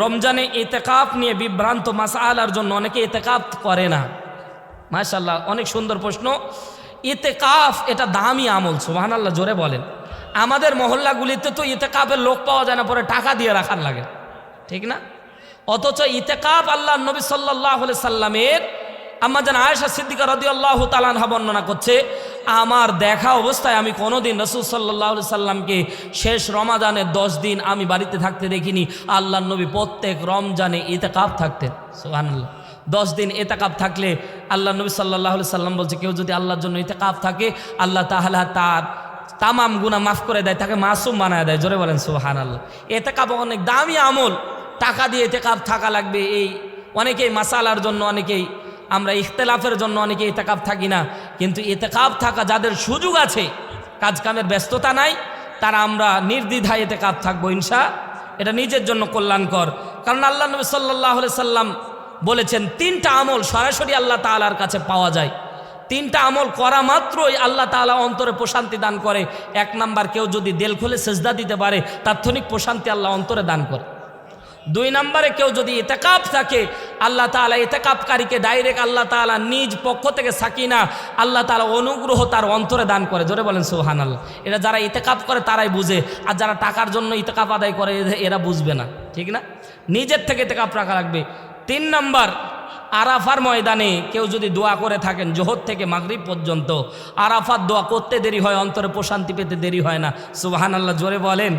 রমজানে ইতিকাফ নিয়ে বিভ্রান্ত মাসআলার জন্য অনেকে ইতিকাফ করে না। মাশাআল্লাহ, অনেক সুন্দর প্রশ্ন। ইতিকাফ এটা দামি আমল, সুবহানাল্লাহ, জোরে বলেন। আমাদের মহল্লাগুলিতে তো ইতিকাফের লোক পাওয়া যায় না, পরে টাকা দিয়ে রাখার লাগে, ঠিক না? অথচ ইতিকাফ আল্লাহর নবী সাল্লাল্লাহু আলাইহি সাল্লামের আম্মা জান আয়েশা সিদ্দিকা রাদিয়াল্লাহু তাআলা আনহা বর্ণনা করছে, আমার দেখা অবস্থায় আমি কোনোদিন রাসূল সাল্লাল্লাহু আলাইহি সাল্লামকে শেষ রমাদানের 10 দিন আমি বাড়িতে থাকতে দেখিনি। আল্লাহর নবী প্রত্যেক রমজানে ইতিকাফ থাকতেন, সুবহানাল্লাহ। 10 দিন ইতিকাফ থাকলে আল্লাহর নবী সাল্লাল্লাহু আলাইহি সাল্লাম বলছে, কেউ যদি আল্লাহর জন্য ইতিকাফ থাকে আল্লাহ তাআলা তার তামাম গুনাহ মাফ করে দেয়, তাকে মাসুম বানায় দেয়। জোরে বলেন সুবহানাল্লাহ। ইতিকাফ অনেক দামি আমল, টাকা দিয়ে ইতিকাফ থাকা লাগবে। এই অনেকেই মাসালার জন্য, অনেকেই আমরা ইখতিলাফের জন্য অনেকে ইতিকাফ থাকি না, কিন্তু ইতিকাফ থাকা যাদের সুযোগ আছে, কাজ কামের ব্যস্ততা নাই, তারা আমরা নির্দ্বিধায় ইতিকাফ থাকবো এটা নিজের জন্য কল্যাণকর। কারণ আল্লাহ নবী সাল্লাল্লাহু আলাইহি সাল্লাম বলেছেন 3টা আমল সরাসরি আল্লাহ তাআলার কাছে পাওয়া যায়। 3টা আমল করা মাত্রই আল্লাহ তাআলা অন্তরে প্রশান্তি দান করে। 1 নাম্বার, কেউ যদি দিল খুলে সিজদা দিতে পারে তাৎক্ষণিক প্রশান্তি আল্লাহ অন্তরে দান করে। 2 নম্বরে, কেউ যদি ইতিকাফ থাকে আল্লাহ তাআলা ইতিকাফকারীকে ডাইরেক্ট আল্লাহ তাআলা নিজ পক্ষ থেকে সাকিনা, আল্লাহ তাআলা অনুগ্রহ তার অন্তরে দান করে। জোরে বলেন সুবহানাল্লাহ। এটা যারা ইতিকাফ করে তারাই বুঝে, আর যারা টাকার জন্য ইতিকাফ আদায় করে এরা বুঝবে না, ঠিক না? নিজের থেকে ইতিকাফ রাখা লাগবে। 3 নম্বর, আরাফার ময়দানে কেউ যদি দোয়া করে থাকেন জোহর থেকে মাগরিব পর্যন্ত, আরাফার দোয়া করতে দেরি হয়, অন্তরে প্রশান্তি পেতে দেরি হয় না। সুবহানাল্লাহ, জোরে বলেন।